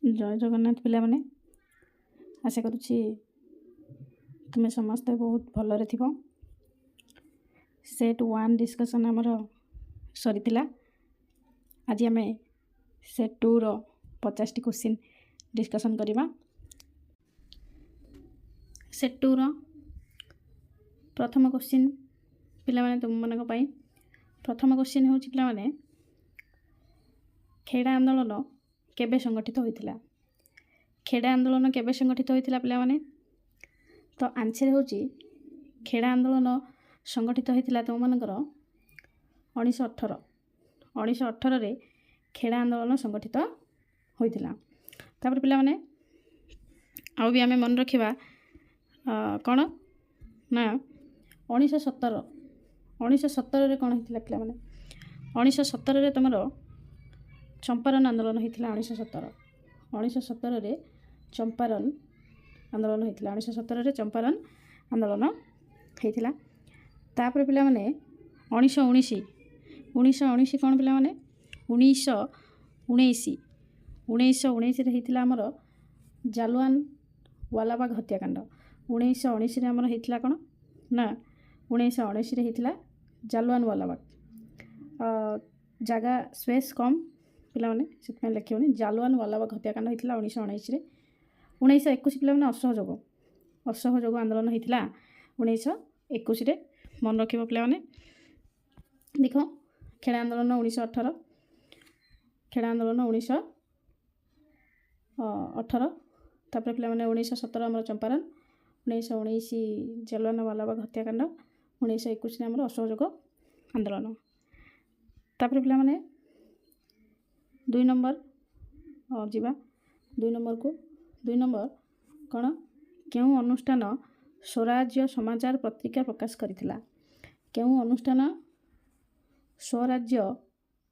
जय जगन्नाथ पिला माने आशा करुच्ची तुम समस्ते बहुत भलरे थिबो। सेट 1 डिस्कसन आमर सरी आज आम सेट 2 रो 50 क्वेश्चन डिस्कसन करवा। सेट 2 रो प्रथम क्वेश्चन पिला माने तुम मानक पई प्रथम क्वेश्चन होची पिला माने खेड़ा आंदोलन केबे संगठित होइतिला। खेड़ा आंदोलन केबे संगठित होइतिला पिला माने तो आंसर होची खेड़ा आंदोलन संगठित होइतिला तुम मानकर 1918 रे खेड़ा आंदोलन संगठित होइतिला। तापर पिला माने आउ भी आमे मन रखिबा कोन ना 1917 रे कोन होइतिला पिला माने 1917 रे तमरो चंपारण आंदोलन होइतिला। 1917 रे चंपारण आंदोलन होइतिला। 1917 रे चंपारण आंदोलन होइतिला। तापर पिला माने 1919 कोन पिला माने 1919 रे होइतिला हमर जालियान वालाबाग हत्याकांड। 1919 रे हमर होइतिला कोन ना 1919 रे होइतिला जालियान वालाबाग जगह स्पेस कम पिला माने से लिखिबनी जालियान वालाबाग हत्याकांड होइतिला 1919 रे। 1921 पिला माने असहयोग आंदोलन होइतिला 1921 रे मन रखिबो पिला माने। देखो खेड़ा आंदोलन 1918 खेड़ा आंदोलन 1918 तापर पिला माने 1917 हमर चंपारण 1919 जालियान वालाबाग हत्याकांड 1921 रे हमर असहयोग आंदोलन। तापर पिला माने 2 नंबर जीवा 2 नंबर को 2 नंबर कौन क्यों अनुष्ठान स्वराज्य समाचार पत्रिका प्रकाश करथिला। क्यों अनुष्ठान स्वराज्य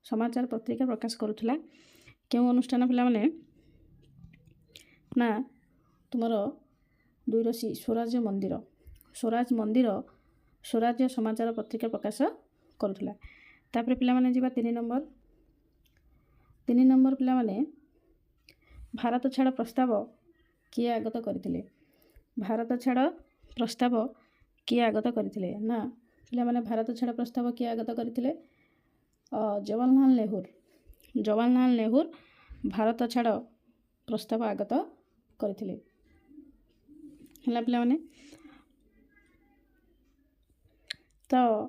समाचार पत्रिका प्रकाश करुथिला। क्यों अनुष्ठान पिला माने ना तुमर 2 रसी स्वराज्य मंदिर स्वराज्य समाचार पत्रिका प्रकाश करुथिला। तापर पिला माने जीवा 3 नंबर पिला माने भारत छाड़ प्रस्ताव किए आगत करथिले। भारत छाड़ प्रस्ताव किए आगत करथिले ना पिला माने भारत छाड़ प्रस्ताव किए आगत करथिले जवाहरलाल नेहरू भारत छाड़ प्रस्ताव आगत करथिले हला पिला माने। तो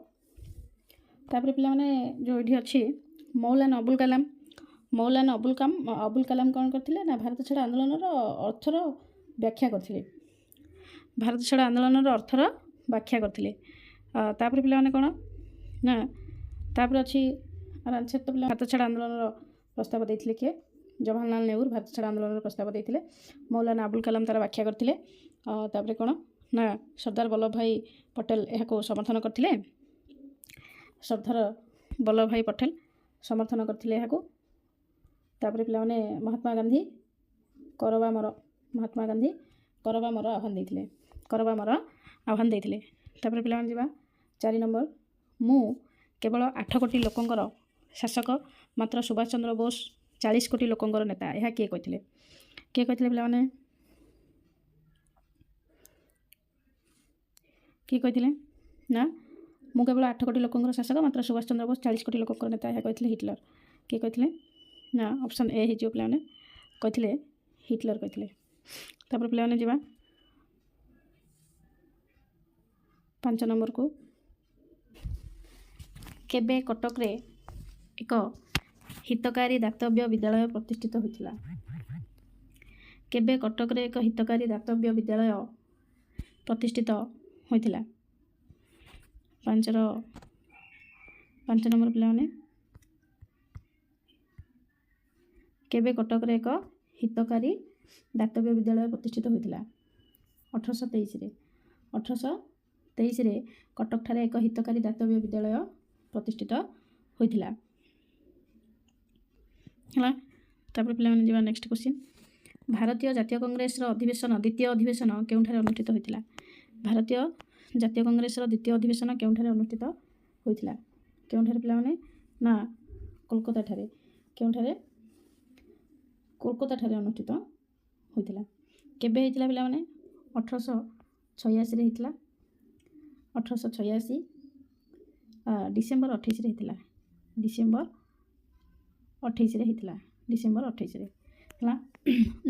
तापर पिला माने जो एठी अछि मौलाना अबुल कलाम कौन करथिले ना भारत छाड़ आंदोलन अर्थर व्याख्या करथिले। भारत छाड़ आंदोलन अर्थर व्याख्या करथिले। तापर पिला माने कोन ना तापर अछि आंसर तो पिला भारत छाड़ आंदोलन प्रस्ताव दैथिले के जवाहरलाल नेहरू भारत छाड़ आंदोलन प्रस्ताव दैथिले। मौलाना अबुल कलाम तार व्याख्या करथिले। तापर कोन ना सरदार वल्लभ भाई पटेल एहाको समर्थन करथिले। सरदार वल्लभ भाई पटेल समर्थन करथिले एहाको। तापर पिला माने महात्मा गांधी करवा मर आह्वान देथिले। तापर पिला माने जीवा 4 नंबर मु केवल 8 कोटी लोकंकर शासक मात्र सुभाष चंद्र बोस 40 कोटी लोकंकर नेता यह किए कहथिले पिला माने किए कहथिले ना मु केवल 8 कोटी लोकंकर शासक मात्र सुभाष चंद्र बोस 40 कोटी लोकंकर नेता यह कहथिले हिटलर। किए कहथिले ना ऑप्शन ए हिजो पिला माने कहथिले हिटलर कहथिले। तापर पिला माने जीवा 5 नंबर को केबे कटक रे एक हितकारी दातव्य विद्यालय प्रतिष्ठित होइतिला। केबे कटक रे एक हितकारी दातव्य विद्यालय प्रतिष्ठित होइतिला। 5 नंबर पिला माने केबे कटक रे एक हितकारी दातव्य विद्यालय प्रतिष्ठित होइतिला। 1823 रे कटक ठारे एक हितकारी दातव्य विद्यालय प्रतिष्ठित होइतिला हला। तापर पिला माने जीवा नेक्स्ट क्वेश्चन भारतीय जातीय कांग्रेस रो अधिवेशन द्वितीय अधिवेशन केउठारे अनुष्ठित होइतिला। भारतीय जातीय कांग्रेस रो द्वितीय अधिवेशन केउठारे अनुष्ठित होइतिला। केउठारे पिला माने ना कोलकाता ठारे केउठारे କୋଲକାତା ଠାରେ ଅନୁଷ୍ଠିତ ହୋଇଥିଲା। କେବେ ହେଇଥିଲା ପିଲାମାନେ? 1886 ହେଇଥିଲା। 1886 ଡିସେମ୍ବର 28 ହେଇଥିଲା। ଡିସେମ୍ବର 28 ହେଇଥିଲା। ଡିସେମ୍ବର 28 ହେଲା।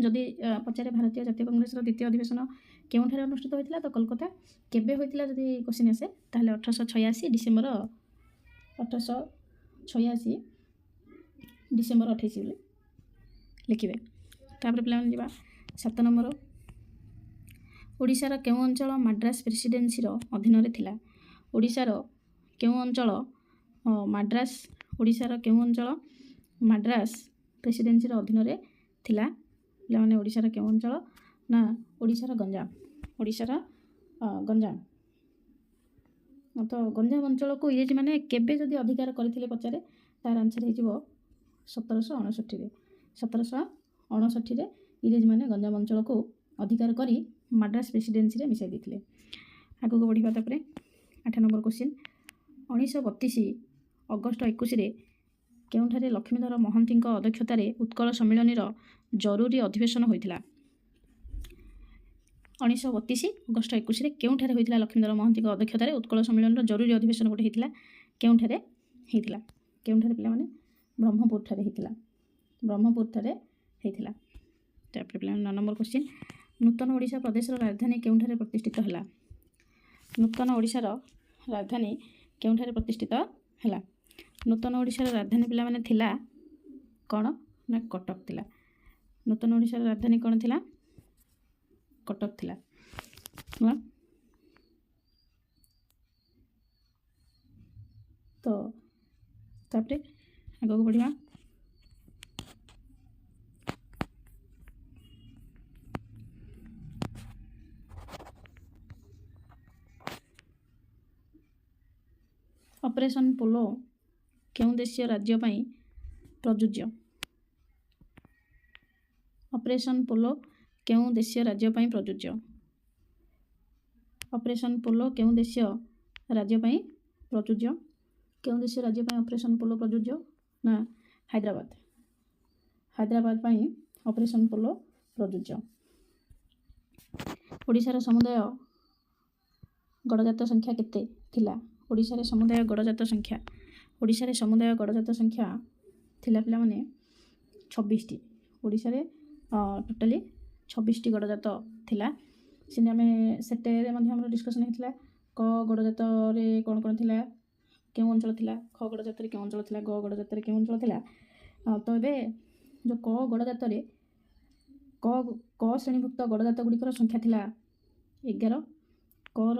ଯଦି ପଚାରେ ଭାରତୀୟ ଜାତୀୟ କଂଗ୍ରେସର ଦ୍ୱିତୀୟ ଅଧିବେଶନ କେଉଁଠାରେ ଅନୁଷ୍ଠିତ ହୋଇଥିଲା, ତ କୋଲକାତା। କେବେ ହୋଇଥିଲା ଯଦି କ୍ୱେଶ୍ଚିନ୍ ଆସେ ତାହେଲେ 1886 ଡିସେମ୍ବର 1886 ଡିସେମ୍ବର 28 ବୋଲି ଲେଖିବେ। ତାପରେ ପିଲାମାନେ ଯିବା 7 ନମ୍ବର। ଓଡ଼ିଶାର କେଉଁ ଅଞ୍ଚଳ ମାଡ୍ରାସ ପ୍ରେସିଡେନ୍ସିର ଅଧୀନରେ ଥିଲା? ଓଡ଼ିଶାର କେଉଁ ଅଞ୍ଚଳ ଓଡ଼ିଶାର କେଉଁ ଅଞ୍ଚଳ ମାଡ୍ରାସ ପ୍ରେସିଡେନ୍ସିର ଅଧୀନରେ ଥିଲା? ପିଲାମାନେ ଓଡ଼ିଶାର କେଉଁ ଅଞ୍ଚଳ? ନା ଓଡ଼ିଶାର ଗଞ୍ଜାମ। ଓଡ଼ିଶାର ଗଞ୍ଜାମ। ତ ଗଞ୍ଜାମ ଅଞ୍ଚଳକୁ ଇଂରେଜମାନେ କେବେ ଯଦି ଅଧିକାର କରିଥିଲେ ପଚାରେ, ତାର ଆନ୍ସର ହେଇଯିବ 1759ରେ। 1759ରେ ଇଂରେଜମାନେ ଗଞ୍ଜାମ ଅଞ୍ଚଳକୁ ଅଧିକାର କରି ମାଡ୍ରାସ ପ୍ରେସିଡେନ୍ସିରେ ମିଶାଇ ଦେଇଥିଲେ। ଆଗକୁ ବଢ଼ିବା। ତାପରେ 8 ନମ୍ବର କ୍ୱେଶ୍ଚିନ୍। 1932 ଅଗଷ୍ଟ 21ରେ କେଉଁଠାରେ ଲକ୍ଷ୍ମୀଧର ମହାନ୍ତିଙ୍କ ଅଧ୍ୟକ୍ଷତାରେ ଉତ୍କଳ ସମ୍ମିଳନୀର ଜରୁରୀ ଅଧିବେଶନ ହୋଇଥିଲା? 1932 ଅଗଷ୍ଟ 21ରେ କେଉଁଠାରେ ହୋଇଥିଲା? ଲକ୍ଷ୍ମୀଧର ମହାନ୍ତିଙ୍କ ଅଧ୍ୟକ୍ଷତାରେ ଉତ୍କଳ ସମ୍ମିଳନୀର ଜରୁରୀ ଅଧିବେଶନ ଗୋଟେ ହେଇଥିଲା। କେଉଁଠାରେ ହେଇଥିଲା? କେଉଁଠାରେ ପିଲାମାନେ? ବ୍ରହ୍ମପୁରଠାରେ ହେଇଥିଲା। ବ୍ରହ୍ମପୁରଠାରେ ହେଇଥିଲା। ତାପରେ ପିଲାମାନେ 9 ନମ୍ବର କ୍ୱେଶ୍ଚିନ୍। ନୂତନ ଓଡ଼ିଶା ପ୍ରଦେଶର ରାଜଧାନୀ କେଉଁଠାରେ ପ୍ରତିଷ୍ଠିତ ହେଲା? ନୂତନ ଓଡ଼ିଶାର ରାଜଧାନୀ କେଉଁଠାରେ ପ୍ରତିଷ୍ଠିତ ହେଲା? ନୂତନ ଓଡ଼ିଶାର ରାଜଧାନୀ ପିଲାମାନେ ଥିଲା କ'ଣ? ନା କଟକ ଥିଲା। ନୂତନ ଓଡ଼ିଶାର ରାଜଧାନୀ କ'ଣ ଥିଲା? କଟକ ଥିଲା। ହେଲା। ତ ତାପରେ ଆଗକୁ ବଢ଼ିବା। ଅପରେସନ୍ ପୋଲୋ କେଉଁ ଦେଶୀୟ ରାଜ୍ୟ ପାଇଁ ପ୍ରଯୁଜ୍ୟ? ଅପରେସନ୍ ପୋଲୋ କେଉଁ ଦେଶୀୟ ରାଜ୍ୟ ପାଇଁ ପ୍ରଯୁଜ୍ୟ? ଅପରେସନ୍ ପୋଲୋ କେଉଁ ଦେଶୀୟ ରାଜ୍ୟ ପାଇଁ ପ୍ରଯୁଜ୍ୟ? କେଉଁ ଦେଶୀୟ ରାଜ୍ୟ ପାଇଁ ଅପରେସନ୍ ପୋଲୋ ପ୍ରଯୁଜ୍ୟ? ନା ହାଇଦ୍ରାବାଦ। ହାଇଦ୍ରାବାଦ ପାଇଁ ଅପରେସନ୍ ପୋଲୋ ପ୍ରଯୁଜ୍ୟ। ଓଡ଼ିଶାର ସମୁଦାୟ ଗଡ଼ଜାତ ସଂଖ୍ୟା କେତେ ଥିଲା? ଓଡ଼ିଶାରେ ସମୁଦାୟ ଗଡ଼ଜାତ ସଂଖ୍ୟା ଥିଲା ପିଲାମାନେ 26ଟି। ଓଡ଼ିଶାରେ ଟୋଟାଲି 26ଟି ଗଡ଼ଜାତ ଥିଲା। ସେମିତି ଆମେ ସେତେରେ ମଧ୍ୟ ଆମର ଡିସ୍କସନ୍ ହେଇଥିଲା। କ ଗଡ଼ଜାତରେ କ'ଣ କ'ଣ ଥିଲା, କେଉଁ ଅଞ୍ଚଳ ଥିଲା, ଖ ଗଡ଼ଜାତରେ କେଉଁ ଅଞ୍ଚଳ ଥିଲା, ଗ ଗଡ଼ଜାତରେ କେଉଁ ଅଞ୍ଚଳ ଥିଲା। ତ ଏବେ ଯେଉଁ କ ଗଡ଼ଜାତରେ କ ଶ୍ରେଣୀଭୁକ୍ତ ଗଡ଼ଜାତ ଗୁଡ଼ିକର ସଂଖ୍ୟା ଥିଲା 11। କର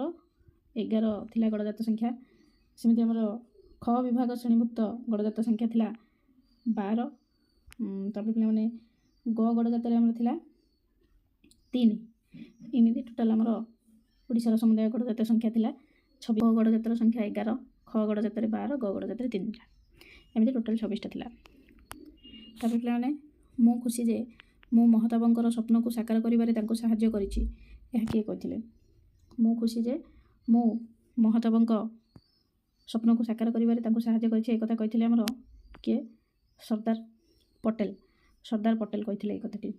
11 ଥିଲା ଗଡ଼ଜାତ ସଂଖ୍ୟା। ସେମିତି ଆମର ଖ ବିଭାଗ ଶ୍ରେଣୀଭୁକ୍ତ ଗଡ଼ଜାତ ସଂଖ୍ୟା ଥିଲା 12। ତାପରେ ପିଲାମାନେ ଗ ଗଡ଼ଜାତରେ ଆମର ଥିଲା 3। ଏମିତି ଟୋଟାଲ୍ ଆମର ଓଡ଼ିଶାର ସମୁଦାୟ ଗଡ଼ଜାତ ସଂଖ୍ୟା ଥିଲା 26। ଗଡ଼ଜାତର ସଂଖ୍ୟା 11, ଖ ଗଡ଼ଜାତରେ 12, ଗ ଗଡ଼ଜାତରେ 3 ଥିଲା। ଏମିତି ଟୋଟାଲ୍ 26ଟା ଥିଲା। ତାପରେ ପିଲାମାନେ ମୁଁ ଖୁସି ଯେ ମୁଁ ମହତାବଙ୍କର ସ୍ୱପ୍ନକୁ ସାକାର କରିବାରେ ତାଙ୍କୁ ସାହାଯ୍ୟ କରିଛି, ଏହା କିଏ କହିଥିଲେ? ମୁଁ ଖୁସି ଯେ ମୁଁ ମହତାବଙ୍କ ସ୍ୱପ୍ନକୁ ସାକାର କରିବାରେ ତାଙ୍କୁ ସାହାଯ୍ୟ କରିଛି, ଏକଥା କହିଥିଲେ ଆମର କିଏ? ସର୍ଦ୍ଦାର ପଟେଲ କହିଥିଲେ এই কথাটি।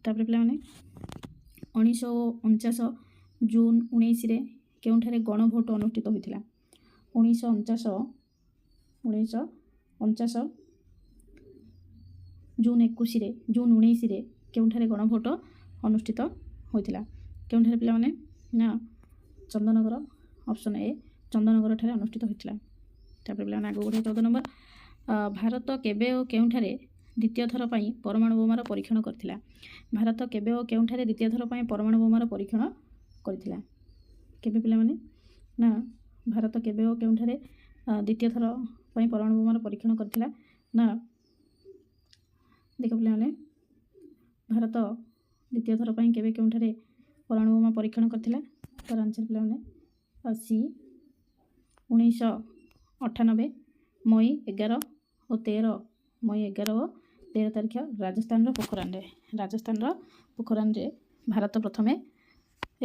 ତାପରେ ପିଲାମାନେ 1949 ଜୁନ୍ 19ରେ କେଉଁଠାରେ ଗଣଭୋଟ ଅନୁଷ୍ଠିତ ହୋଇଥିଲା? 1949 ଜୁନ୍ 19ରେ କେଉଁଠାରେ ଗଣଭୋଟ ଅନୁଷ୍ଠିତ ହୋଇଥିଲା? କେଉଁଠାରେ ପିଲାମାନେ? ନା ଚନ୍ଦନଗର। ଅପସନ୍ ଏ ଚନ୍ଦନଗରଠାରେ ଅନୁଷ୍ଠିତ ହୋଇଥିଲା। ତାପରେ ପିଲାମାନେ ଆଗକୁ ବଢ଼ିବା। 14 ନମ୍ବର। ଭାରତ କେବେ ଓ କେଉଁଠାରେ ଦ୍ୱିତୀୟ ଥର ପାଇଁ ପରମାଣୁ ବୋମାର ପରୀକ୍ଷଣ କରିଥିଲା? ଭାରତ କେବେ ଓ କେଉଁଠାରେ ଦ୍ୱିତୀୟ ଥର ପାଇଁ ପରମାଣୁ ବୋମାର ପରୀକ୍ଷଣ କରିଥିଲା? କେବେ ପିଲାମାନେ? ନା ଭାରତ କେବେ ଓ କେଉଁଠାରେ ଦ୍ୱିତୀୟ ଥର ପାଇଁ ପରମାଣୁ ବୋମାର ପରୀକ୍ଷଣ କରିଥିଲା? ନା ଦେଖ ପିଲାମାନେ, ଭାରତ ଦ୍ୱିତୀୟ ଥର ପାଇଁ କେବେ କେଉଁଠାରେ ପରମାଣୁ ବୋମା ପରୀକ୍ଷଣ କରିଥିଲା? ତାର ଆନ୍ସର ପିଲାମାନେ ସି 1998 ମଇ 11 ଓ 13 ତାରିଖ ରାଜସ୍ଥାନର ପୋଖରାନରେ ଭାରତ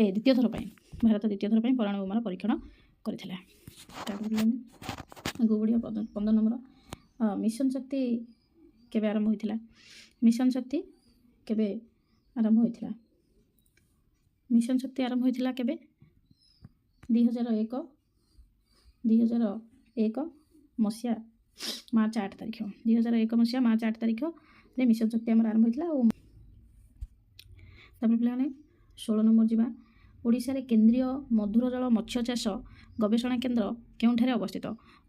ଦ୍ୱିତୀୟ ଥର ପାଇଁ ପରମାଣୁ ବୋମାର ପରୀକ୍ଷଣ କରିଥିଲା। ତାପରେ ପିଲାମାନେ ଆଗକୁ ବଢ଼ିବା। 15 ନମ୍ବର। ମିଶନ ଶକ୍ତି କେବେ ଆରମ୍ଭ ହୋଇଥିଲା? ମିଶନ ଶକ୍ତି କେବେ ଆରମ୍ଭ ହୋଇଥିଲା? ମିଶନ ଶକ୍ତି ଆରମ୍ଭ ହୋଇଥିଲା କେବେ? 2001 ମସିହା ମାର୍ଚ୍ଚ 8 ତାରିଖ। 2001 ମସିହା ମାର୍ଚ୍ଚ 8 ତାରିଖରେ ମିଶନ ଶକ୍ତି ଆମର ଆରମ୍ଭ ହୋଇଥିଲା। ଆଉ ତାପରେ ପିଲାମାନେ 16 ନମ୍ବର ଯିବା। ଓଡ଼ିଶାରେ କେନ୍ଦ୍ରୀୟ ମଧୁର ଜଳ ମତ୍ସ୍ୟ ଚାଷ ଗବେଷଣା କେନ୍ଦ୍ର କେଉଁଠାରେ ଅବସ୍ଥିତ?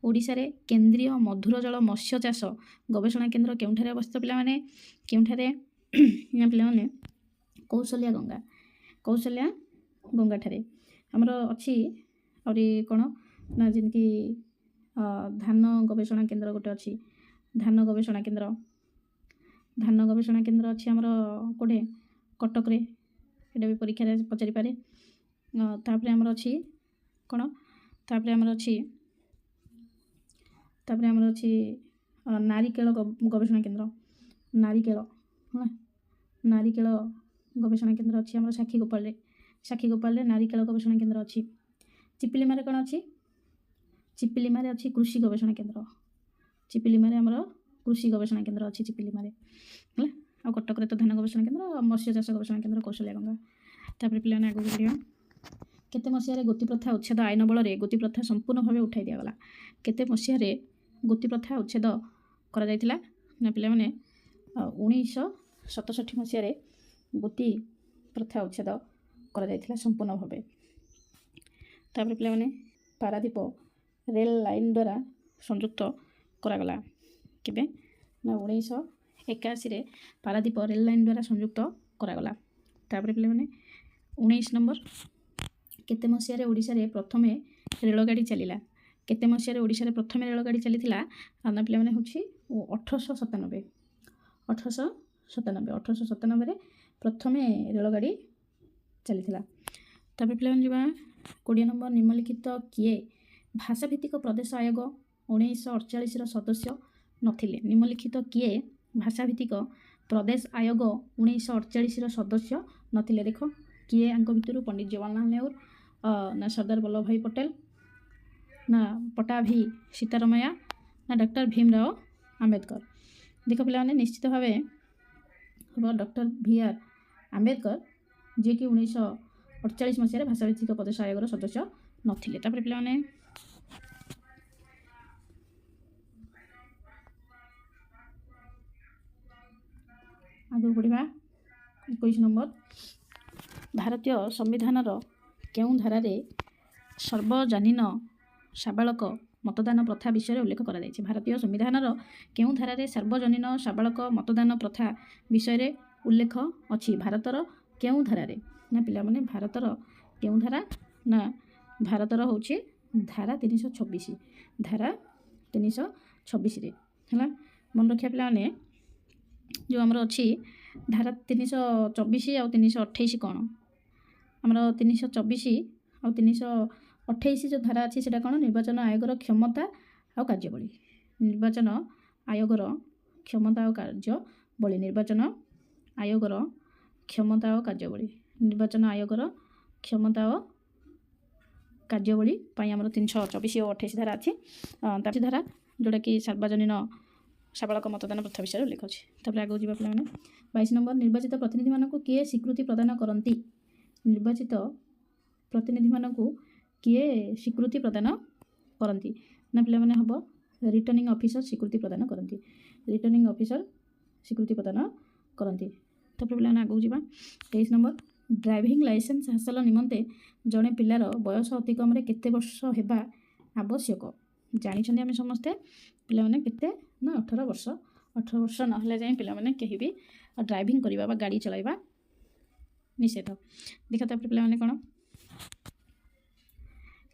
ଓଡ଼ିଶାରେ କେନ୍ଦ୍ରୀୟ ମଧୁର ଜଳ ମତ୍ସ୍ୟ ଚାଷ ଗବେଷଣା କେନ୍ଦ୍ର କେଉଁଠାରେ ଅବସ୍ଥିତ ପିଲାମାନେ? କେଉଁଠାରେ ନା ପିଲାମାନେ କୌଶଲ୍ୟା ଗଙ୍ଗାଠାରେ ଆମର ଅଛି। ଆହୁରି କ'ଣ ନା ଯେମିତି ଧାନ ଗବେଷଣା କେନ୍ଦ୍ର ଗୋଟେ ଅଛି, ଧାନ ଗବେଷଣା କେନ୍ଦ୍ର ଅଛି ଆମର କେଉଁଠି? କଟକରେ। ଏଇଟା ବି ପରୀକ୍ଷାରେ ପଚାରିପାରେ। ତାପରେ ଆମର ଅଛି କ'ଣ? ତାପରେ ଆମର ଅଛି ନାରିକେଳ ଗବେଷଣା କେନ୍ଦ୍ର, ନାରିକେଳ ଗବେଷଣା କେନ୍ଦ୍ର ଅଛି ଆମର ସାକ୍ଷୀଗୋପାଳରେ ନାରିକେଳ ଗବେଷଣା କେନ୍ଦ୍ର ଅଛି। ଚିପିଲିମାରେ କ'ଣ ଅଛି? ଚିପିଲିମାରେ ଅଛି କୃଷି ଗବେଷଣା କେନ୍ଦ୍ର। ଚିପିଲିମାରେ ଆମର କୃଷି ଗବେଷଣା କେନ୍ଦ୍ର ଅଛି ଚିପିଲିମାରେ ହେଲା। ଆଉ କଟକରେ ତ ଧାନ ଗବେଷଣା କେନ୍ଦ୍ର, ମତ୍ସ୍ୟ ଚାଷ ଗବେଷଣା କେନ୍ଦ୍ର କୌଶଲ୍ୟା ଗଙ୍ଗା। ତାପରେ ପିଲାମାନେ ଆଗକୁ ବଢ଼ିବା। କେତେ ମସିହାରେ ଗୋତି ପ୍ରଥା ଉଚ୍ଛେଦ ଆଇନ ବଳରେ ଗୋତି ପ୍ରଥା ସମ୍ପୂର୍ଣ୍ଣ ଭାବେ ଉଠାଇ ଦିଆଗଲା? କେତେ ମସିହାରେ ଗୋତି ପ୍ରଥା ଉଚ୍ଛେଦ କରାଯାଇଥିଲା? ନା ପିଲାମାନେ 1967 ମସିହାରେ ଗୋତି ପ୍ରଥା ଉଚ୍ଛେଦ କରାଯାଇଥିଲା ସମ୍ପୂର୍ଣ୍ଣ ଭାବେ। ତାପରେ ପିଲାମାନେ ପାରାଦୀପ ରେଳ ଲାଇନ୍ ଦ୍ୱାରା ସଂଯୁକ୍ତ କରାଗଲା କେବେ? ନା 1981ରେ ପାରାଦୀପ ରେଳ ଲାଇନ୍ ଦ୍ୱାରା ସଂଯୁକ୍ତ କରାଗଲା। ତାପରେ ପିଲାମାନେ 19 ନମ୍ବର। କେତେ ମସିହାରେ ଓଡ଼ିଶାରେ ପ୍ରଥମେ ରେଳଗାଡ଼ି ଚାଲିଲା? କେତେ ମସିହାରେ ଓଡ଼ିଶାରେ ପ୍ରଥମେ ରେଳଗାଡ଼ି ଚାଲିଥିଲା? ନା ପିଲାମାନେ ହେଉଛି 1897ରେ ପ୍ରଥମେ ରେଳଗାଡ଼ି ଚାଲିଥିଲା। ତାପରେ ପିଲାମାନେ ଯିବା 20 ନମ୍ବର। ନିମ୍ନଲିଖିତ କିଏ ଭାଷାଭିତ୍ତିକ ପ୍ରଦେଶ ଆୟୋଗ 1948ର ସଦସ୍ୟ ନଥିଲେ? ନିମ୍ନଲିଖିତ କିଏ ଭାଷାଭିତ୍ତିକ ପ୍ରଦେଶ ଆୟୋଗ 1948ର ସଦସ୍ୟ ନଥିଲେ? ଦେଖ କିଏ ଆଙ୍କ ଭିତରୁ? ପଣ୍ଡିତ ଜବାହରଲାଲ ନେହେରୁ, ନା ସର୍ଦ୍ଦାର ବଲ୍ଲଭଭାଇ ପଟେଲ, ନା ପଟ୍ଟାଭି ସୀତାରମୟା, ନା ଡକ୍ଟର ଭୀମରାଓ ଆମ୍ବେଦକର। ଦେଖ ପିଲାମାନେ ନିଶ୍ଚିତ ଭାବେ ହେବ ଡକ୍ଟର ଭି.ଆର୍. ଆମ୍ବେଦକର, ଯିଏକି 1948 ମସିହାରେ ଭାଷାଭିତ୍ତିକ ପ୍ରଦେଶ ଆୟୋଗର ସଦସ୍ୟ ନଥିଲେ। ତାପରେ ପିଲାମାନେ ଆଗକୁ ବଢ଼ିବା। 21 ନମ୍ବର। ଭାରତୀୟ ସମ୍ବିଧାନର କେଉଁ ଧାରାରେ ସାର୍ବଜନୀନ ସାବାଳକ ମତଦାନ ପ୍ରଥା ବିଷୟରେ ଉଲ୍ଲେଖ କରାଯାଇଛି? ଭାରତୀୟ ସମ୍ବିଧାନର କେଉଁ ଧାରାରେ ସାର୍ବଜନୀନ ସାବାଳକ ମତଦାନ ପ୍ରଥା ବିଷୟରେ ଉଲ୍ଲେଖ ଅଛି? ଭାରତର କେଉଁ ଧାରାରେ? ନା ପିଲାମାନେ ଭାରତର କେଉଁ ଧାରା? ନା ଭାରତର ହେଉଛି ଧାରା 326। ଧାରା 326ରେ ହେଲା। ମନେ ରଖିବା ପିଲାମାନେ ଯେଉଁ ଆମର ଅଛି ଧାରା 324 ଆଉ 328 କ'ଣ? ଆମର 324 ଆଉ 328 ଯେଉଁ ଧାରା ଅଛି ସେଇଟା କ'ଣ? ନିର୍ବାଚନ ଆୟୋଗର କ୍ଷମତା ଆଉ କାର୍ଯ୍ୟବଳୀ। ନିର୍ବାଚନ ଆୟୋଗର କ୍ଷମତା ଆଉ କାର୍ଯ୍ୟବଳୀ। ନିର୍ବାଚନ ଆୟୋଗର କ୍ଷମତା ଓ କାର୍ଯ୍ୟବଳୀ। ନିର୍ବାଚନ ଆୟୋଗର କ୍ଷମତା ଓ କାର୍ଯ୍ୟବଳୀ ପାଇଁ ଆମର 324 ଓ 28 ଧାରା ଅଛି। ତାପରେ ଧାରା ଯେଉଁଟାକି ସାର୍ବଜନୀନ ସାବାଳକ ମତଦାନ ପ୍ରଥା ବିଷୟରେ ଉଲ୍ଲେଖ ଅଛି। ତାପରେ ଆଗକୁ ଯିବା ପିଲାମାନେ 22 ନମ୍ବର। ନିର୍ବାଚିତ ପ୍ରତିନିଧିମାନଙ୍କୁ କିଏ ସ୍ୱୀକୃତି ପ୍ରଦାନ କରନ୍ତି? ନିର୍ବାଚିତ ପ୍ରତିନିଧିମାନଙ୍କୁ କିଏ ସ୍ୱୀକୃତି ପ୍ରଦାନ କରନ୍ତି? ନା ପିଲାମାନେ ହେବ ରିଟର୍ଣ୍ଣିଂ ଅଫିସର ସ୍ୱୀକୃତି ପ୍ରଦାନ କରନ୍ତି। ରିଟର୍ଣ୍ଣିଂ ଅଫିସର ସ୍ୱୀକୃତି ପ୍ରଦାନ କରନ୍ତି। ତାପରେ ପିଲାମାନେ ଆଗକୁ ଯିବା 23 ନମ୍ବର। ଡ୍ରାଇଭିଂ ଲାଇସେନ୍ସ ହାସଲ ନିମନ୍ତେ ଜଣେ ପିଲାର ବୟସ ଅତିକମରେ କେତେ ବର୍ଷ ହେବା ଆବଶ୍ୟକ? ଜାଣିଛନ୍ତି ଆମେ ସମସ୍ତେ ପିଲାମାନେ କେତେ? ନା 18 ବର୍ଷ। 18 ବର୍ଷ ନହେଲେ ଯାଏଁ ପିଲାମାନେ କେହି ବି ଡ୍ରାଇଭିଂ କରିବା ବା ଗାଡ଼ି ଚଳାଇବା ନିଷେଧ। ଦେଖ ତାପରେ ପିଲାମାନେ କ'ଣ?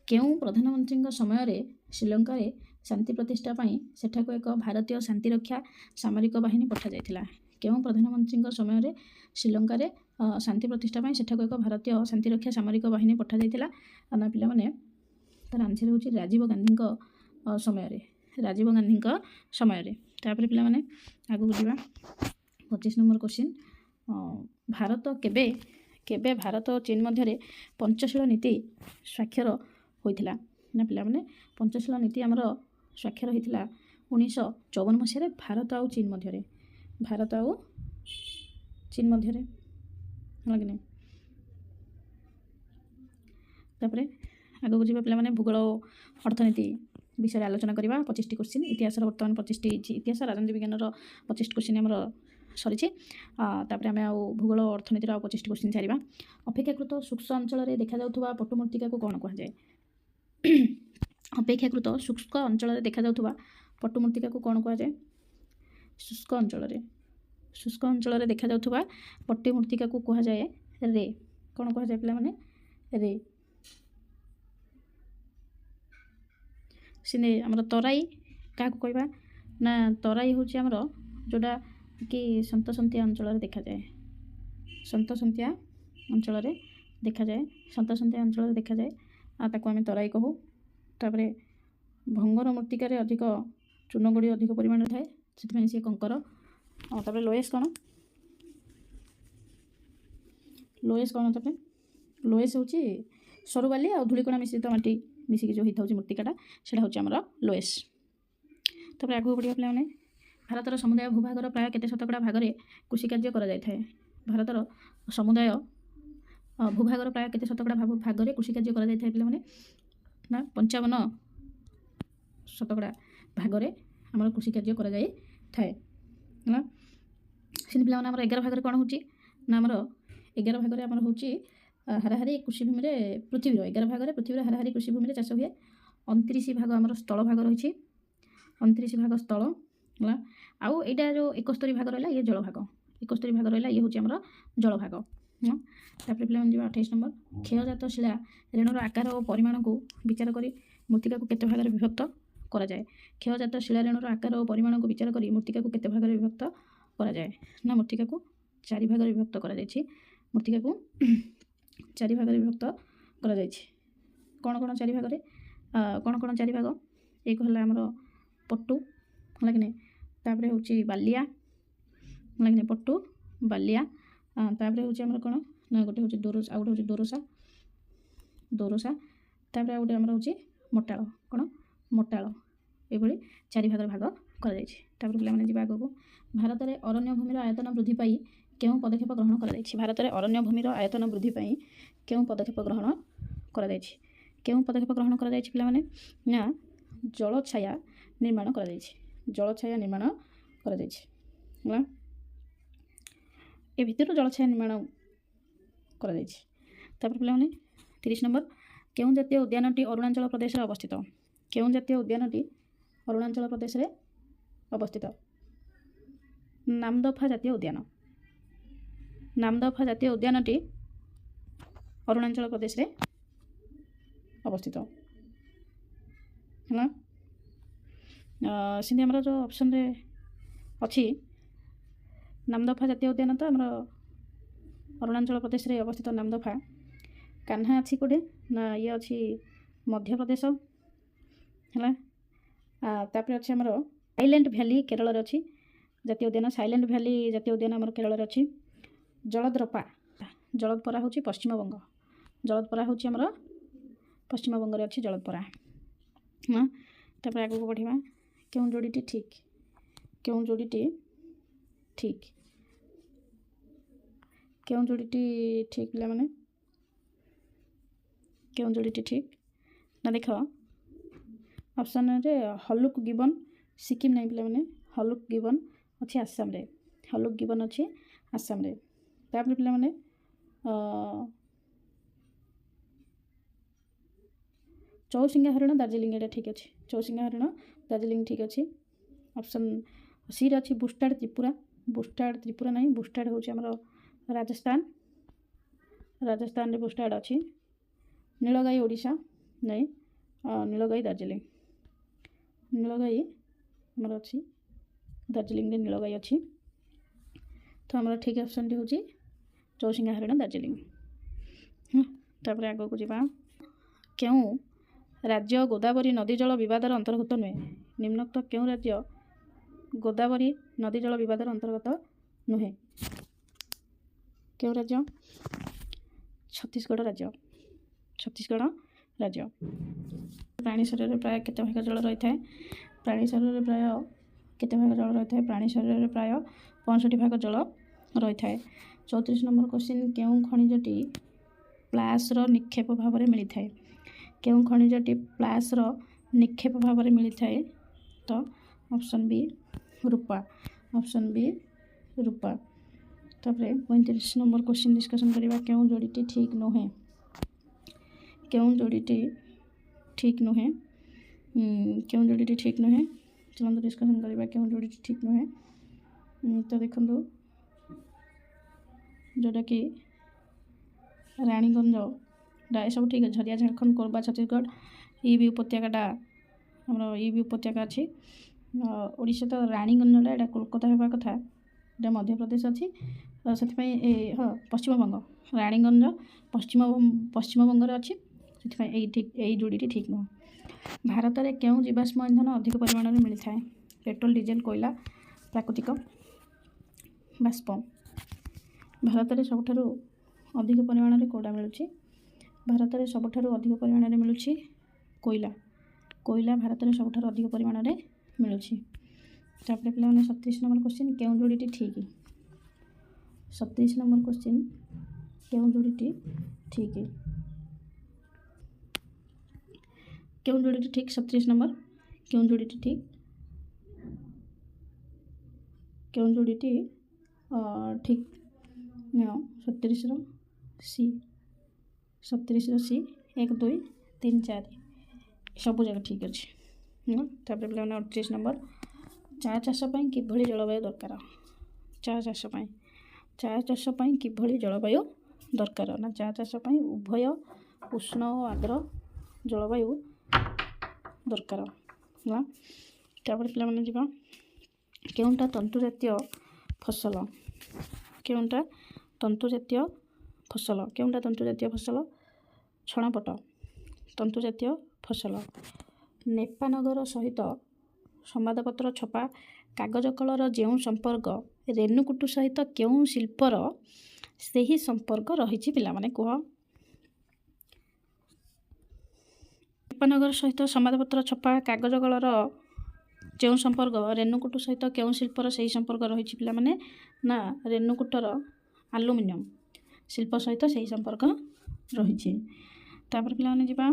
କେଉଁ ପ୍ରଧାନମନ୍ତ୍ରୀଙ୍କ ସମୟରେ ଶ୍ରୀଲଙ୍କାରେ ଶାନ୍ତି ପ୍ରତିଷ୍ଠା ପାଇଁ ସେଠାକୁ ଏକ ଭାରତୀୟ ଶାନ୍ତିରକ୍ଷା ସାମରିକ ବାହିନୀ ପଠାଯାଇଥିଲା? କେଉଁ ପ୍ରଧାନମନ୍ତ୍ରୀଙ୍କ ସମୟରେ ଶ୍ରୀଲଙ୍କାରେ ଶାନ୍ତି ପ୍ରତିଷ୍ଠା ପାଇଁ ସେଠାକୁ ଏକ ଭାରତୀୟ ଶାନ୍ତିରକ୍ଷା ସାମରିକ ବାହିନୀ ପଠାଯାଇଥିଲା? ନା ପିଲାମାନେ ତାର ଆନ୍ସର ହେଉଛି ରାଜୀବ ଗାନ୍ଧୀଙ୍କ ସମୟରେ। ତାପରେ ପିଲାମାନେ ଆଗକୁ ଯିବା 25 ନମ୍ବର କ୍ୱେଶ୍ଚିନ୍। ଭାରତ କେବେ ଭାରତ ଓ ଚୀନ ମଧ୍ୟରେ ପଞ୍ଚଶୀଳ ନୀତି ସ୍ୱାକ୍ଷର ହୋଇଥିଲା? ନା ପିଲାମାନେ ପଞ୍ଚଶୀଳ ନୀତି ଆମର ସ୍ୱାକ୍ଷର ହୋଇଥିଲା 1954 ମସିହାରେ ଭାରତ ଆଉ ଚୀନ ମଧ୍ୟରେ। ଭାରତ ଆଉ चीन मध्य है कि नहीं। तापर आगक जी पे भूगोल अर्थनीति विषय आलोचना करवा 25टी क्वेश्चन इतिहास बर्तमान 25टी इतिहास राजनीति विज्ञान 25टी क्वेश्चन आमर सरी आम भूगोल अर्थनीति 25टी क्वेश्चन सारा। अपेक्षाकृत शुष्क अंचल देखा पट्टुमृत्तिका को कौन कहुए अपेक्षाकृत शुष्क अंचल देखा पट्टुमृत्तिका को कौन कहुए शुष्क अंचल देखा पट्टुमृत्तिका को कहुए रे कौन कहुए पे रे सिने आमर तराई क्या कहवा ना तराई हूँ आमर जोटा कि सन्तसन्तिया अंचल देखा जाए सन्तसन्तिया अंचल देखा जाए सन्तसन्तिया अंचल देखा जाए आम तराई कहू। तापर भंगर मृत्तिकार अधिक चूनगुड़ी अधिक परिमाण थाए से सी कंकर। तापर लोएस कौन तापर लोएस हूँ सरू बाली आ धूलिकणा मिश्रित माटी मिसिकी जो होता है मृत्तिकाटा से हूँ लोएस। तापर आगे बढ़िया पे भारतर समुदाय भूभागर प्राय केते शतकड़ा भाग में कृषिकार्य कर भारतर समुदाय भूभागर प्राय केते शतकड़ा भाग में कृषिकार्य कर ना 55 शतकड़ा भाग में आम कृषिकार्य कर पे 11 भाग कौन होची ना आमर 11 भाग आमर हूँ हाराहारी कृषिभूमि पृथ्वीर 11 भाग में पृथ्वीर हाराहारी कृषिभूमि चाष हुए 29 भाग आमर स्थल भाग रही 29 भाग स्थल है आउ यहाँ जो 71 भाग रहा ये जल भाग 71 भाग रहा ये हूँ आमर जल भाग। तापर पे 28 नंबर क्षयजात शिला ऋणर आकार और परिमाण को विचार कर मृत्तिका को केते भाग विभक्त करा जाए क्षयजात शिला ऋणर आकार और परिमाण को विचार कर मृत्तिका को केते भाग विभक्त करा जाए ना मृत्तिका को 4 भाग विभक्त करा जायछि मृत्तिका को 4 भाग विभक्त करा जायछि कौन कौन 4 भाग कौन 4 भाग एक है आमर पट्टू है कि नहीं तापर हूँ बालिया है कि पट्टू बालिया तापर हूँ आमर कौन ना गोटे हूँ दोरसा आ गोटे हूँ दोरसा तापर गोटे आमर हूँ मोटाଳ कौन मोटाଳ ये 4 भाग भाग कर पे आग को भारत में अरण्य भूमिर आयतन वृद्धि पाई क्यों पदक्षेप ग्रहण कर भारत में अरण्य भूमिर आयतन वृद्धि पाई क्यों पदक्षेप ग्रहण कर क्यों पदक्षेप ग्रहण कर पे ना जल छाया निर्माण कर जल छाया निर्माण कर ए भितर जल छाया निर्माण कर पे 30 नंबर क्यों जातीय उद्यानटी अरुणाचल प्रदेश में अवस्थित क्यों जातीय उद्यानटी अरुणाचल प्रदेश में अवस्थित नामदफा जातीय उद्यान नामदफा जातीय उद्यानटी अरुणाचल प्रदेश में अवस्थित है सिंधी आमर जो ऑप्शन रे अच्छी नामदफा जातीय उद्यान तो आमर अरुणाचल प्रदेश में अवस्थित नामदफा कान्हा अच्छी कोडे ना ये अच्छी मध्य प्रदेश है तापर अच्छे आमर साइलेंट वैली केरल अच्छी जातीय उद्यान साइलेंट वैली जातीय उद्यान आमर केरल अच्छी जलदपरा हूँ पश्चिमबंग जलदपरा हूँ आमर पश्चिमबंग अच्छी जलदपरा हाँ तापर आगे बढ़िया क्यों जोड़ीटी ठीक क्यों जोड़ीटी ठीक क्यों जोड़ीटी ठीक पे मैंने क्यों जोड़ीटी ठीक ना देख ऑप्शन रे हलुक गिबन सिक्किम नहीं पे मैंने हलुक गिबन अच्छी आसाम रे हलुक गिबन अच्छी आसाम रे तापर पे मैंने चौसिंगा हरिण दार्जिलिंग ये ठीक अच्छे चौसिंगा हरिण दार्जिलिंग ठीक अच्छे ऑप्शन सी अच्छी बुस्टार्ड त्रिपुरा नहीं बुस्टार्ड हूँ आमर राजस्थान राजस्थान रे बुस्टार्ड अच्छी नीलगाई ओडिशा नहीं नीलगाई दार्जिलिंग नीलगाई आमर अच्छी दार्जिलिंग रे नीलगाई अच्छी तो आमर ठीक ऑप्शन टी हूँ चौसिंगा हरिण दार्जिलिंग। तापर आग को जावा क्यों राज्य गोदावरी नदी जल विवादर अंतर्गत नुहे निम्नोक्त क्यों राज्य गोदावरी नदी जल विवादर अंतर्गत नुहे क्यों राज्य छत्तीसगढ़ राज्य प्राणी शरीर प्राय केते भाग जल रही है प्राणी शरीर प्राय केते भाग जल रही है प्राणी शरीर प्राय 65 भाग जल रही है। 34 नंबर क्वेश्चन केउं खनिजटी प्लासर निक्षेप भाव में मिलता है। केउं खनिजटी प्लासर निक्षेप भाव में मिलता है तो ऑप्शन बी रूपा। ऑप्शन बी रूपा। तापर 35 नंबर क्वेश्चन डिस्कसन करवा केउं जोड़ीटी ठीक नुहे। केउं जोड़ीटी ठीक नुहे। केउं जोड़ीटी ठीक नुहे चलते डिस्कसन करवा केउं जोड़ीटी ठीक नुहे। तो देखो जोटा कि रानीगंज सब ठीक है। झरिया झारखंड कोरबा छत्तीसगढ़ ये भी उपत्यकाटा आम ये भी उपत्यका अच्छी ओडिशा तो रानीगंजटा यहाँ कोलकाता होगा कथा यहाँ मध्य प्रदेश अच्छी से हाँ पश्चिमबंग रानीगंज पश्चिमबंग अच्छी से यही जोड़ी ठीक नुह। भारत में क्यों जीवाश्म ईंधन अधिक परिमाण में मिलता है। पेट्रोल डीजेल कोयला प्राकृतिक बाष्प। भारत में सबुठ अधिक परिमाण में कौटा मिलूँ। भारत में सबुठ अधिक परिमाण में मिलूँ कोयला। कोयला भारत में सबुठ अधिक परिमाण में मिलूँ। तापर पे 37 नंबर क्वेश्चन केउं जोड़ीटी ठीक। 37 नंबर क्वेश्चन केउं जोड़ीटी ठीक। केउं जोड़ीटी ठीक 37 नंबर केउं जोड़ीटी ठीक। केउं जोड़ीटी ठीक 37 सी 37 सी 1 2 3 4 सब जगह ठीक अच्छे। तापर पे 38 नंबर चा चाष किभली जलवायु दरकार। चा चाष किभली जलवायु दरकार ना चा चाष उभय उष्ण और आर्द्र जलवायु दरकार है। तापर पे जावा केउंटा तंतु जातीय फसल। केउंटा तंतु जातीय फसल। केउंटा तंतु जातीय फसल छणापट तंतु जातीय फसल। नेपानगर सहित संवादपत्र छपा कागज कलर जो संपर्क रेणुकूट सहित केउं शिल्पर सही संपर्क रही पिला माने कह। नेपानगर सहित संवादपत्र छपा कागज कलर जो संपर्क रेणुकूट सहित केउं शिल्पर सही संपर्क रही पिला माने ना रेणुकूटर आलुमिनियम शिल्प सहित सही संपर्क रही। तापर पिला माने जिबा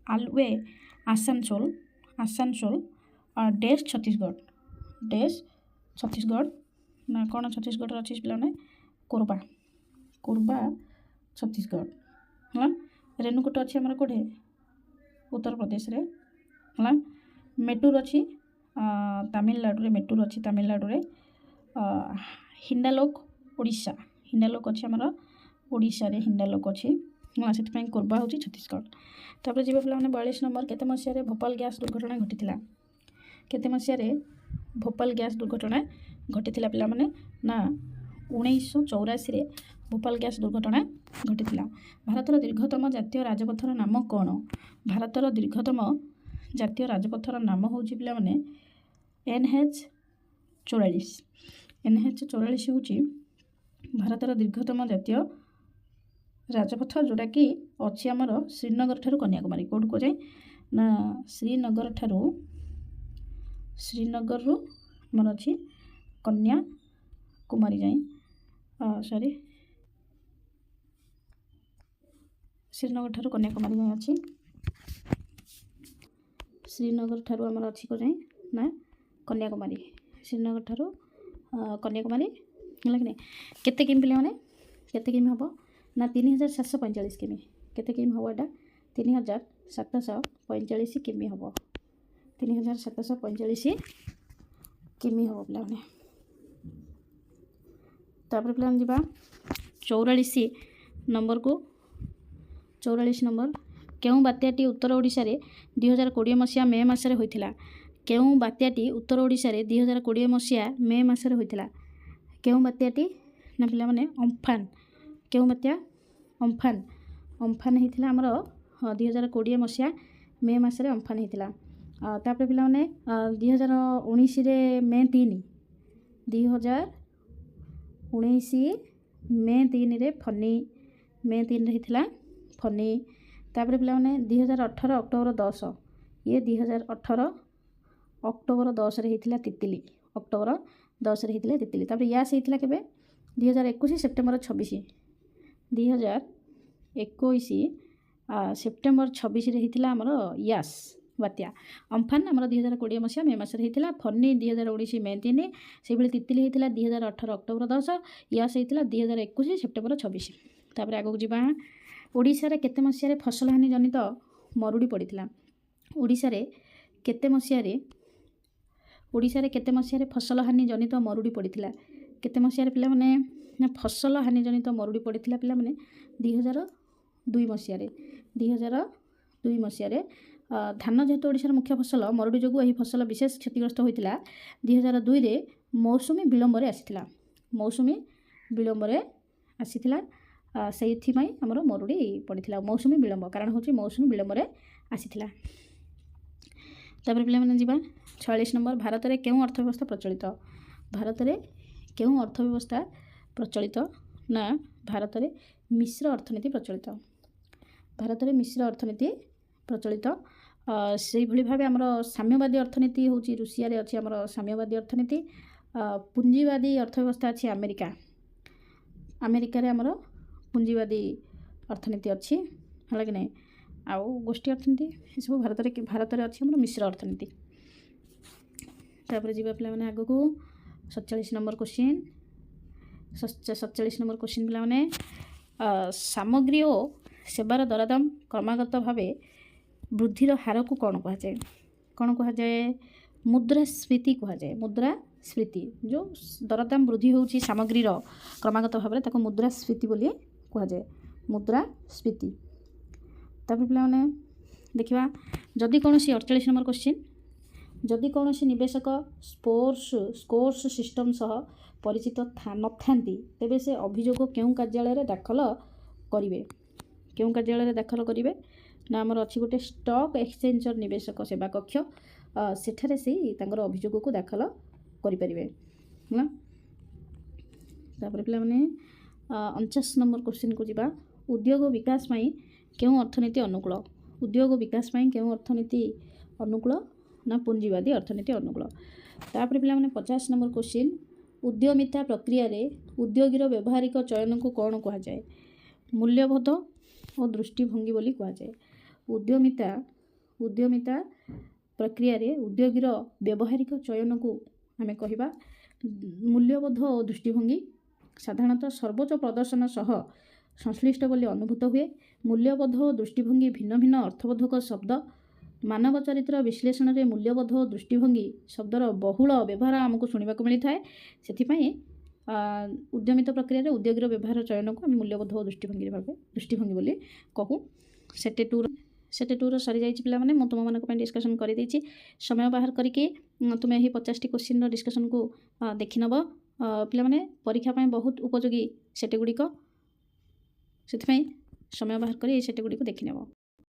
आलुए आसानसोल आसानसोल डेस छत्तीसगढ़। डेस छत्तीसगढ़ ना कौन छत्तीसगढ़ अच्छी पे कोरबा। कोरबा छत्तीसगढ़ है। रेणुकूट अच्छी आम कौटे उत्तर प्रदेश रे है। मेटूर अच्छी तमिलनाडु रे। मेटूर अच्छी तमिलनाडु रे। हिंडालोक ओडिशा। हिंडालोक अच्छी आमर ओडिशा रे हिंडालोक अच्छी हाँ से कोरबा हूँ छत्तीसगढ़। तापर जी पे 42 नंबर केते मसीह भोपाल गैस दुर्घटना घटी। केते मसीह भोपाल गैस दुर्घटना घटी पे ना 1984 भोपाल गैस दुर्घटना घटी। भारतर दीर्घतम जातीय राजपथर नाम कौन। भारतर दीर्घतम जातीय राजपथर नाम हूँ पे NH 44। NH 44 हूँ भारतर दीर्घतम जातीय राजपथ जोटा कि अच्छी आमर श्रीनगर ठारू कन्याकुमारी कौट को जाए ना श्रीनगर रु आमर अच्छी कन्याकुमारी जाए सॉरी श्रीनगर ठारू कन्याकुमारी जाए अच्छी। श्रीनगर ठारू आमर अच्छी को जाए ना कन्याकुमारी श्रीनगर ठारू कन्याकुमारी है कि नहीं। केते किमी पे मैंने केते किमी हम ना 3745 किमी। केते किमी हम एटा 3745 किमी हम 3745 किमी हम पे। तापर पे जावा 44 नंबर को 44 नंबर केउं बात्याटी उत्तर ओडिशा रे 2020 मसीहा मे मासरे होइथिला। केउं बात्याटी उत्तर ओडिशा रे 2020 मसीहा मे मासरे होइथिला। केउं बात्याटी ना पिला माने अम्फान। केउं बात्या अम्फान। अम्फान होइथिला हमर 2020 मसीहा मे मासरे अम्फान होइथिला। तापर पिला माने 2019 रे मे 3 2019 मे 3 रे फनी मे 3 रे होइथिला फनी। तापर पिला माने 2018 अक्टोबर 10 ये 2018 अक्टोबर 10 रे होइथिला तितली। अक्टोबर 10 रे होइथिला तितली। तापर या से होइथिला केबे 2021 ସେପ୍ଟେମ୍ବର 26 2021 ସେପ୍ଟେମ୍ବର 26ରେ ହେଇଥିଲା ଆମର ୟାସ୍ ବାତ୍ୟା। ଅମ୍ଫାନ ଆମର 2020 ମସିହା ମେ ମାସରେ ହେଇଥିଲା। ଫନି 2019 ମେ 3। ସେଇଭଳି ତିତିଲି ହେଇଥିଲା 2018 ଅକ୍ଟୋବର 10। ୟାସ୍ ହେଇଥିଲା 2021 ସେପ୍ଟେମ୍ବର 26। ତାପରେ ଆଗକୁ ଯିବା। ଓଡ଼ିଶାରେ କେତେ ମସିହାରେ ଫସଲ ହାନି ଜନିତ ମରୁଡ଼ି ପଡ଼ିଥିଲା? ଓଡ଼ିଶାରେ କେତେ ମସିହାରେ ଫସଲ ହାନି ଜନିତ ମରୁଡ଼ି ପଡ଼ିଥିଲା? କେତେ ମସିହାରେ ପିଲାମାନେ? ନା ଫସଲ ହାନି ଜନିତ ମରୁଡ଼ି ପଡ଼ିଥିଲା ପିଲାମାନେ 2002 ମସିହାରେ। 2002 ମସିହାରେ ଧାନ ଯେହେତୁ ଓଡ଼ିଶାର ମୁଖ୍ୟ ଫସଲ, ମରୁଡ଼ି ଯୋଗୁଁ ଏହି ଫସଲ ବିଶେଷ କ୍ଷତିଗ୍ରସ୍ତ ହୋଇଥିଲା। 2002ରେ ମୌସୁମୀ ବିଳମ୍ବରେ ଆସିଥିଲା। ସେଇଥିପାଇଁ ଆମର ମରୁଡ଼ି ପଡ଼ିଥିଲା। ମୌସୁମୀ ବିଳମ୍ବ କାରଣ ହେଉଛି ମୌସୁମୀ ବିଳମ୍ବରେ ଆସିଥିଲା। ତାପରେ ପିଲାମାନେ ଯିବା 46 ନମ୍ବର। ଭାରତରେ କେଉଁ ଅର୍ଥବ୍ୟବସ୍ଥା ପ୍ରଚଳିତ? ଭାରତରେ କେଉଁ ଅର୍ଥବ୍ୟବସ୍ଥା ପ୍ରଚଳିତ? ନା ଭାରତରେ ମିଶ୍ର ଅର୍ଥନୀତି ପ୍ରଚଳିତ। ଭାରତରେ ମିଶ୍ର ଅର୍ଥନୀତି ପ୍ରଚଳିତ। ସେଇଭଳି ଭାବେ ଆମର ସାମ୍ୟବାଦୀ ଅର୍ଥନୀତି ହେଉଛି ରୁଷିଆରେ ଅଛି ଆମର ସାମ୍ୟବାଦୀ ଅର୍ଥନୀତି। ପୁଞ୍ଜିବାଦୀ ଅର୍ଥବ୍ୟବସ୍ଥା ଅଛି ଆମେରିକାରେ ଆମର ପୁଞ୍ଜିବାଦୀ ଅର୍ଥନୀତି ଅଛି, ହେଲା କି ନାହିଁ। ଆଉ ଗୋଷ୍ଠୀ ଅର୍ଥନୀତି ଏସବୁ ଭାରତରେ ଅଛି ଆମର ମିଶ୍ର ଅର୍ଥନୀତି। ତାପରେ ଯିବା ପିଲାମାନେ ଆଗକୁ 47 ନମ୍ବର କ୍ୱେଶ୍ଚିନ୍। 47 ନମ୍ବର କ୍ୱେଶ୍ଚିନ୍ ପିଲାମାନେ, ସାମଗ୍ରୀ ଓ ସେବାର ଦରଦାମ କ୍ରମାଗତ ଭାବେ ବୃଦ୍ଧିର ହାରକୁ କ'ଣ କୁହାଯାଏ? ମୁଦ୍ରାସ୍ଫୀତି କୁହାଯାଏ। ମୁଦ୍ରାସ୍ଫୀତି ଯେଉଁ ଦରଦାମ ବୃଦ୍ଧି ହେଉଛି ସାମଗ୍ରୀର କ୍ରମାଗତ ଭାବରେ ତାକୁ ମୁଦ୍ରାସ୍ଫୀତି ବୋଲି କୁହାଯାଏ। ମୁଦ୍ରାସ୍ଫୀତି। ତାପରେ ପିଲାମାନେ ଦେଖିବା, ଯଦି କୌଣସି 48 ନମ୍ବର କ୍ୱେଶ୍ଚିନ୍, ଯଦି କୌଣସି ନିବେଶକ ସ୍କୋର୍ସ ସିଷ୍ଟମ ସହ ପରିଚିତ ନଥାନ୍ତି ତେବେ ସେ ଅଭିଯୋଗ କେଉଁ କାର୍ଯ୍ୟାଳୟରେ ଦାଖଲ କରିବେ? ନା ଆମର ଅଛି ଗୋଟେ ଷ୍ଟକ୍ ଏକ୍ସଚେଞ୍ଜର ନିବେଶକ ସେବା କକ୍ଷ, ସେଠାରେ ସେଇ ତାଙ୍କର ଅଭିଯୋଗକୁ ଦାଖଲ କରିପାରିବେ, ହେଲା। ତାପରେ ପିଲାମାନେ 49 ନମ୍ବର କ୍ୱେଶ୍ଚିନ୍କୁ ଯିବା। ଉଦ୍ୟୋଗ ବିକାଶ ପାଇଁ କେଉଁ ଅର୍ଥନୀତି ଅନୁକୂଳ? ନା ପୁଞ୍ଜିବାଦୀ ଅର୍ଥନୀତି ଅନୁକୂଳ। ତାପରେ ପିଲାମାନେ 50 ନମ୍ବର କ୍ୱେଶ୍ଚିନ୍, ଉଦ୍ୟମିତା ପ୍ରକ୍ରିୟାରେ ଉଦ୍ୟୋଗୀର ବ୍ୟବହାରିକ ଚୟନକୁ କ'ଣ କୁହାଯାଏ? ମୂଲ୍ୟବୋଧ ଓ ଦୃଷ୍ଟିଭଙ୍ଗୀ ବୋଲି କୁହାଯାଏ। ଉଦ୍ୟମିତା ପ୍ରକ୍ରିୟାରେ ଉଦ୍ୟୋଗୀର ବ୍ୟବହାରିକ ଚୟନକୁ ଆମେ କହିବା ମୂଲ୍ୟବୋଧ ଓ ଦୃଷ୍ଟିଭଙ୍ଗୀ। ସାଧାରଣତଃ ସର୍ବୋଚ୍ଚ ପ୍ରଦର୍ଶନ ସହ ସଂଶ୍ଳିଷ୍ଟ ବୋଲି ଅନୁଭୂତ ହୁଏ। ମୂଲ୍ୟବୋଧ ଓ ଦୃଷ୍ଟିଭଙ୍ଗୀ ଭିନ୍ନ ଭିନ୍ନ ଅର୍ଥବୋଧକ ଶବ୍ଦ। ମାନବ ଚରିତ୍ର ବିଶ୍ଳେଷଣରେ ମୂଲ୍ୟବୋଧ ଓ ଦୃଷ୍ଟିଭଙ୍ଗୀ ଶବ୍ଦର ବହୁଳ ବ୍ୟବହାର ଆମକୁ ଶୁଣିବାକୁ ମିଳିଥାଏ। ସେଥିପାଇଁ ଉଦ୍ୟମିତ ପ୍ରକ୍ରିୟାରେ ଉଦ୍ୟୋଗୀର ବ୍ୟବହାର ଚୟନକୁ ଆମେ ମୂଲ୍ୟବୋଧ ଓ ଦୃଷ୍ଟିଭଙ୍ଗୀ ବୋଲି କହୁ। ସେଟ୍ 2ର ସରିଯାଇଛି ପିଲାମାନେ। ମୁଁ ତୁମମାନଙ୍କ ପାଇଁ ଡିସ୍କସନ୍ କରିଦେଇଛି। ସମୟ ବାହାର କରିକି ତୁମେ ଏହି 50ଟି କ୍ୱେଶ୍ଚିନ୍ର ଡିସ୍କସନ୍କୁ ଦେଖିନେବ। ପିଲାମାନେ ପରୀକ୍ଷା ପାଇଁ ବହୁତ ଉପଯୋଗୀ ସେଟ୍ ଗୁଡ଼ିକ, ସେଥିପାଇଁ ସମୟ ବାହାର କରି ଏହି ସେଟ୍ ଗୁଡ଼ିକୁ ଦେଖିନେବ।